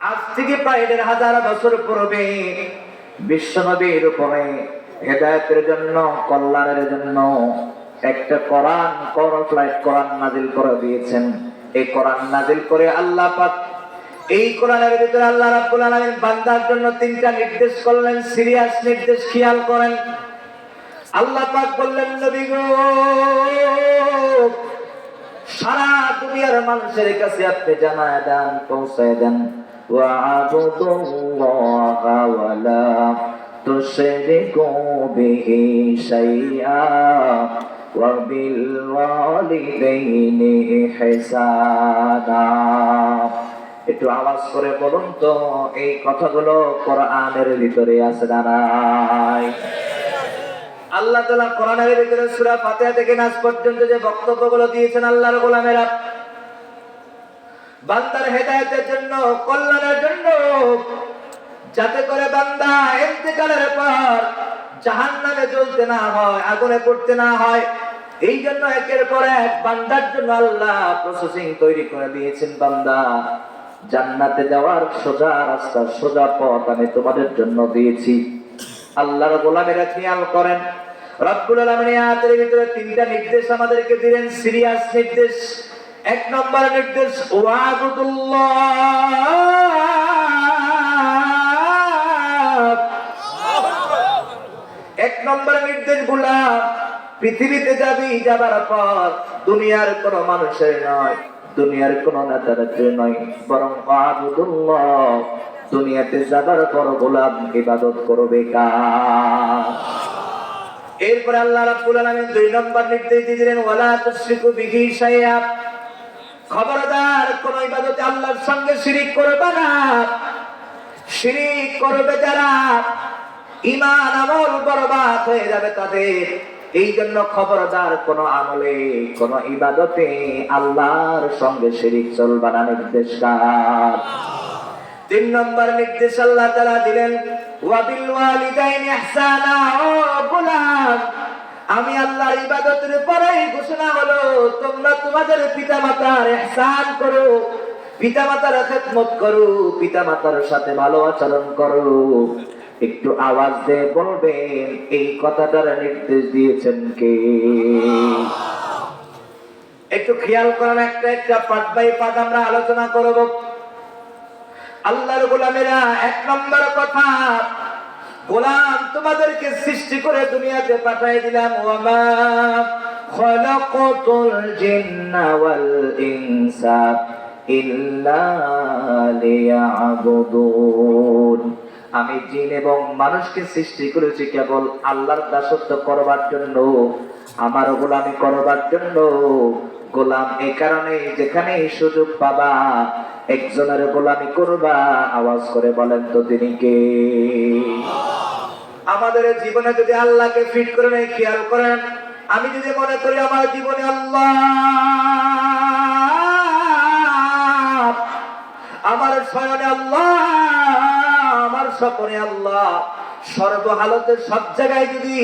আজ থেকে প্রায় ১,৫০০ বছর পূর্বে বিশ্বনবীর উপরে হেদায়েতের জন্য, কল্যাণের জন্য একটা কোরআন নাজিল করে দিয়েছেন। এই কোরআন নাজিল করে আল্লাহ পাক এই কোরআনের ভিতরে আল্লাহ রাব্বুল আলামিন বান্দার জন্য ৩টা নির্দেশ করলেন, সিরিয়াস নির্দেশ। খেয়াল করেন, আল্লাহ পাক বললেন, নবী গো, সারা দুনিয়ার মানুষের কাছে আপনি জানায় দেন, পৌঁছায় দেন, ওয়া'বুদুল্লাহা ওয়া লা তুশরিকু বিহি শাইআ ওয়া বিল ওয়ালিদাইনি ইহসানা। একটু আওয়াজ করে বলুন তো, এই কথাগুলো কোরআনের ভিতরে আছে না নাই? আল্লাহ তাআলা কোরআনের ভিতরে সূরা ফাতিহা থেকে নাস পর্যন্ত যে বক্তব্যগুলো দিয়েছেন আল্লাহর গোলামেরা বান্দার হেদায়েতের জন্য, কল্যাণের জন্য, যাতে করে বান্দা ইন্তেকালের পর জাহান্নামে জ্বলতে না হয়, আগুনে পড়তে না হয়, এই জন্য একের পর এক বান্দার জন্য আল্লাহ প্রসেসিং তৈরি করে দিয়েছেন। বান্দা, জান্নাতে যাওয়ার সোজা রাস্তা, সোজা পথ আমি তোমাদের জন্য দিয়েছি। আল্লাহর গোলামেরা খেয়াল করেন, রব্বুল আলামিন আয়াতের ভিতরে ৩টা নির্দেশ আমাদেরকে দিলেন, সিরিয়াস নির্দেশ। ১ নম্বর নির্দেশ, ওয়াবুদুল্লাহ। ১ নম্বর নির্দেশ, গোলাম পৃথিবীতে যাবি, যাবার পর দুনিয়ার কোন মানুষের নয়, দুনিয়ার কোন নেতার নয়, বরং ওয়াবুদুল্লাহ। দুনিয়াতে যাবার পর গোলাম ইবাদত করবে কার? এরপর আল্লাহ রাব্বুল আলামিন ২ নম্বর নির্দেশ দিলেন, ওয়ালা তুশরিকু বিহি শাইআ। খবরদার কোন ইবাদতে আল্লাহর সঙ্গে শিরিক করবে না। শিরিক করবে যারা, ঈমান আমল বরবাদ হয়ে যাবে তাদের। এই জন্য খবরদার কোন আমলে, কোন ইবাদতে আল্লাহর সঙ্গে শিরিক চলবে না। নির্দেশ কার? ৩ নম্বর নির্দেশ আল্লাহ তাআলা দিলেন, ওয়া বিল ওয়ালিদাইনি ইহসানা। ও গোলাম, আমি আল্লাহর ইবাদতের পরেই ঘোষণা হলো, তোমরা তোমাদের পিতামাতার ইহসান করো, পিতামাতার খেদমত করো, পিতামাতার সাথে ভালো আচরণ করো। একটু আওয়াজ দিয়ে বলবেন, এই কথাটার নির্দেশ দিয়েছেন কে? একটু খেয়াল করেন, একটা পার্ট বাই পার্ট আমরা আলোচনা করব। আল্লাহর গোলামেরা, ১ নম্বর কথা, গোলাম তোমাদেরকে সৃষ্টি করে দুনিয়াতে পাঠিয়ে দিলাম। ওয়ামা খালাকাতুল জিন্না ওয়াল ইনসা ইল্লা লিয়াবুদুন। আমি জিন এবং মানুষকে সৃষ্টি করেছি কেবল আল্লাহর দাসত্ব করবার জন্য, আমার গোলামি করবার জন্য। গোলাম এই কারণে যেখানে সুযোগ পাবা একজনের গোলামি করবা। আওয়াজ করে বলেন তো, তিনি কে? আমাদের জীবনে যদি আল্লাহকে ফিট করে নেই, খেয়াল করেন, আমি যদি মনে করি আমার জীবনে আল্লাহ, আমার শয়নে আল্লাহ, আমার স্বপ্নে আল্লাহ, সর্বহালতে সব জায়গায় যদি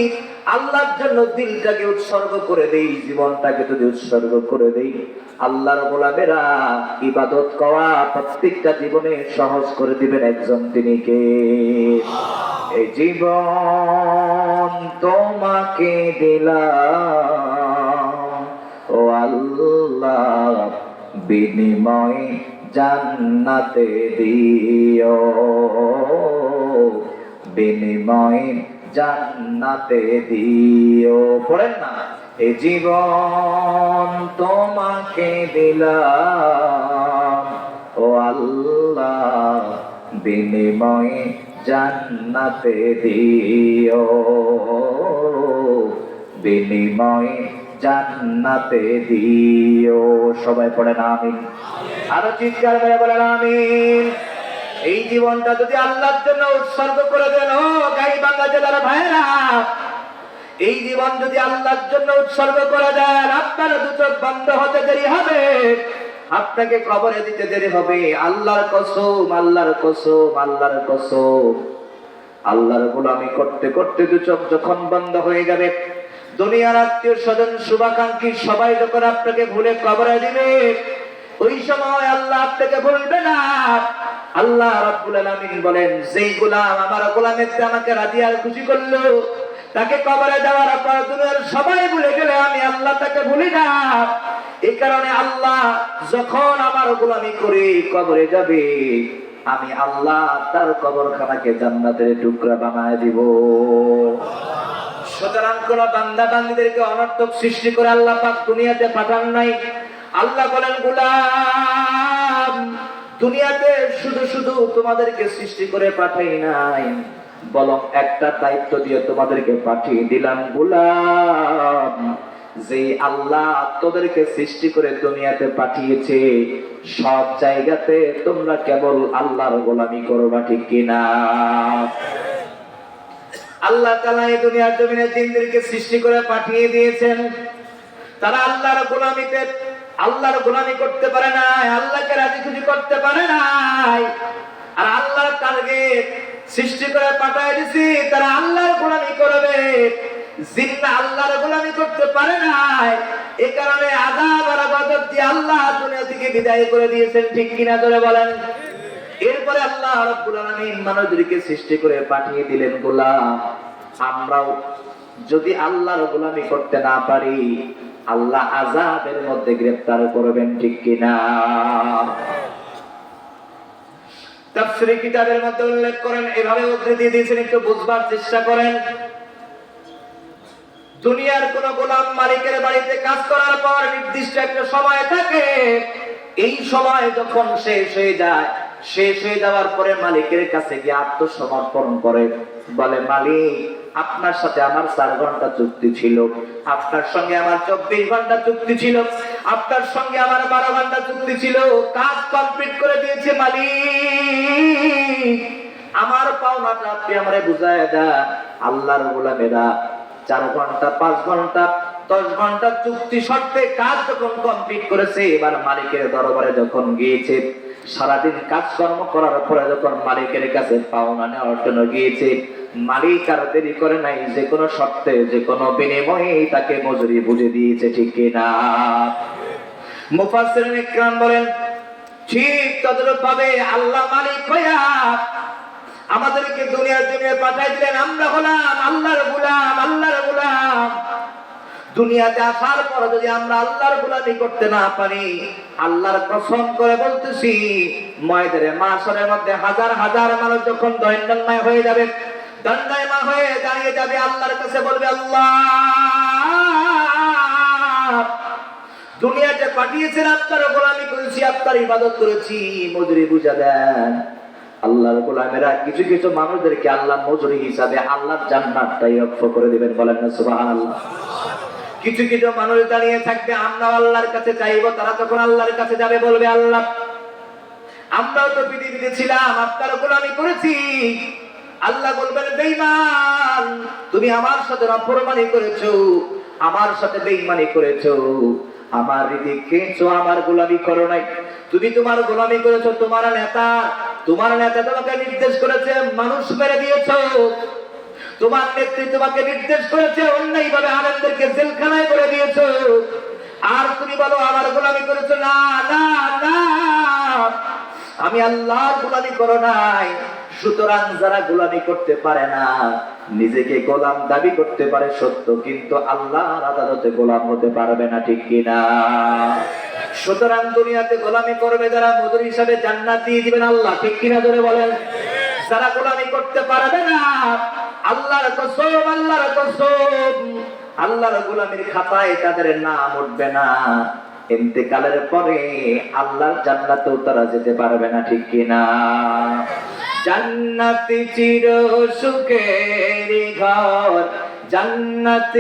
আল্লাহর জন্য দিলটাকে উৎসর্গ করে দেই, জীবনটাকে যদি উৎসর্গ করে দেই, আল্লাহর গোলামেরা ইবাদত করা প্রত্যেকটা জীবনে সহজ করে দিবেন একজন, তিনি কে? এই জীবন তোমাকে দিলাম ও আল্লাহ, বিনিময়ে জান্নাতে দিও, বিনিময়ে জান্নাতে দিও। পড়েন না, এই জীবন তোমাকে দিলাম ও আল্লাহ, বিনিময়ে জান্নাতে দিও, বিনিময়ে জান্নাতে দিও। সবাই পড়েন আমিন। আরো চিৎকার করে বলেন আমিন। এই জীবনটা যদি আল্লাহর জন্য উৎসর্গ করে দেন, ও গাইবান্ধা জেলার ভাইরা, এই জীবন যদি আল্লাহর জন্য উৎসর্গ করে দেন, আপনার 2 চোখ বন্ধ হতে দেরি হবে, আপনাকে কবরে দিতে দেরি হবে। আল্লাহর কসম, আল্লাহর কসম, আল্লাহর কসম, আল্লাহর গোলামি করতে করতে 2 চোখ যখন বন্ধ হয়ে যাবে, দুনিয়ার আত্মীয় স্বজন শুভাকাঙ্ক্ষী সবাই যখন আপনাকে ভুলে কবরে দিবে, ওই সময় আল্লাহ আপনাকে ভুলবে না। আল্লাহ রাব্বুল আলামিন বলেন, যেই গোলাম আমার গোলামের চেয়ে আমাকে রাজি আর খুশি করলো, তাকে কবরে দেওয়ার পর দুনিয়ার সবাই ভুলে গেলে আমি আল্লাহ তাকে ভুলি না। এই কারণে আল্লাহ যখন আমার গোলামি করে কবরে যাবে, আমি আল্লাহ তার কবরখানাকে জান্নাতের টুকরা বানায় দিব। সুতরাং কোন বান্দা বান্দীদেরকে অনর্থক সৃষ্টি করে আল্লাহ পাক দুনিয়াতে পাঠান নাই। আল্লাহ বলেন, গোলাম, দুনিয়াতে শুধু শুধু তোমাদেরকে সৃষ্টি করে পাঠাই নাই, বরং একটা দায়িত্ব দিয়ে তোমাদেরকে পাঠিয়ে দিলাম। গোলাম, যে আল্লাহ তোদেরকে সৃষ্টি করে দুনিয়াতে পাঠিয়েছে, সব জায়গাতে তোমরা কেবল আল্লাহর গোলামি করবা, ঠিক কিনা? আল্লাহ তাআলা এই দুনিয়ার জমিনে জিনদেরকে সৃষ্টি করে পাঠিয়ে দিয়েছেন, তারা আল্লাহর গোলামি করতে পারে না, আল্লাহকে রাজি খুশি করতে পারে না। আর আল্লাহ তাদেরকে সৃষ্টি করে পাঠিয়ে দিয়েছে, তারা আল্লাহর গোলামি করবে। জিন্না আল্লাহর গোলামি করতে পারে না, এই কারণে আযাব আর গজব দিয়ে আল্লাহ দুনিয়া থেকে বিদায় করে দিয়েছেন, ঠিক কিনা জোরে বলেন। এরপরে আল্লাহ রাব্বুল আলামিন মানুষদেরকে সৃষ্টি করে পাঠিয়ে দিলেন, গোলাম, আমরাও যদি আল্লাহর গোলামি করতে না পারি, আল্লাহ আযাবের মধ্যে গ্রেফতার করবেন, ঠিক কিনা? তাফসীরে কিতাবের মধ্যে উল্লেখ করেন, এভাবে উদ্ধৃতি দিয়েছেন, একটু বুঝবার চেষ্টা করেন। দুনিয়ার কোন গোলাম মালিকের বাড়িতে কাজ করার পর নির্দিষ্ট একটা সময় থাকে, এই সময় যখন শেষ হয়ে যায়, শেষ হয়ে যাওয়ার পরে মালিকের কাছে গিয়ে আত্মসমর্পণ করে, বলে, মালিক, আপনার সাথে আমার 4 ঘন্টা চুক্তি ছিল, আপনার সঙ্গে আমার 24 ঘন্টা চুক্তি ছিল, আপনার সঙ্গে আমার 12 ঘন্টা চুক্তি ছিল, কাজ কমপ্লিট করে দিয়েছে মালিক, আমার পাওনাটা আপনি আমারে বুঝায় দেন। আল্লাহর গোলামেরা 4 ঘন্টা, 5 ঘন্টা, 10 ঘন্টা চুক্তি শর্তে কাজ যখন কমপ্লিট করেছে, এবার মালিকের দরবারে যখন গিয়েছে, সারাদিন কাজকর্ম করার পরে যখন মালিকের কাছে পাওনা নেওয়ার জন্য গিয়েছে, মালিক আর দেরি করে নাই, যে কোনো শর্তে, যে কোনো বিনিময়ে তাকে মজুরি বুঝে দিয়েছে, ঠিক কিনা? মুফাসসিরিন ইকরাম বলেন, ঠিক তদ্রূপ ভাবে আল্লাহ মালিক হইয়া আমাদেরকে দুনিয়ার জমিনে পাঠাই দিলেন। আমরা হলাম আল্লাহর গোলাম, আল্লাহর গোলাম। দুনিয়াতে আসার পর যদি আমরা আল্লাহর গোলামি করতে না পারি, আল্লাহর কসম করে বলতেছি, ময়দানে মাশরের মধ্যে হাজার হাজার মানুষ যখন দণ্ডায়মান হয়ে যাবে, দণ্ডায়মান হয়ে দাঁড়িয়ে যাবে, আল্লাহর কাছে বলবে, আল্লাহ, দুনিয়াতে পাঠিয়েছেন, আপনার গোলামি করেছি, আপনার ইবাদত করেছি, মজুরি বুঝা দেন। আল্লাহর গোলামেরা কিছু কিছু মানুষদেরকে আল্লাহ মজুরি হিসাবে আল্লাহর জান্নাতটাই অক্ষ করে দিবেন, বলেন না সুবহানাল্লাহ। কিছু কিছু মানুষ দাঁড়িয়ে থাকবে, আমরা আল্লাহর কাছে চাইবো, তারা তখন আল্লাহর কাছে যাবে, বলবে, আল্লাহ, আমরাও তো পৃথিবীতে ছিলাম, আপনার গোলামি করেছি। আল্লাহ বলবেন, বেঈমান, তুমি আমার সাথে নাফরমানি করেছো, আমার সাথে বেঈমানি করেছো, আমার রিজিক খেয়েছো, আমার গোলামি করো নাই। তুমি তোমার গোলামি করেছো, তোমার নেতা তোমাকে নির্দেশ করেছে, মানুষ মেরে দিয়েছো, তোমার নেত্রী তোমাকে নির্দেশ করেছে, অন্যায়ভাবে আলেমদেরকে জেলখানায় করে দিয়েছো, আর তুমি বলো আমার গোলামি করেছো। না না না, আমি আল্লাহর গোলামি করো নাই। সুতরাং যারা গোলামি করতে পারে না, নিজেকে গোলাম দাবি করতে পারে সত্য, কিন্তু আল্লাহর আদালতে গোলাম হতে পারবে না, ঠিক কিনা? সুতরাং দুনিয়াতে গোলামি করবে যারা, মজুরি হিসাবে জান্নাত দিয়ে দিবেন আল্লাহ, ঠিক কিনা জোরে বলেন। যারা গোলামি করতে পারবে না, আল্লাহর কসম, আল্লাহর কসম, আল্লাহর গোলামির খাতায় তাদের নাম উঠবে না। ইন্তেকালের পরে আল্লাহর জান্নাতেও তারা যেতে পারবে না, ঠিক কিনা? জান্নাত চির সুখের ঘর, জান্নাত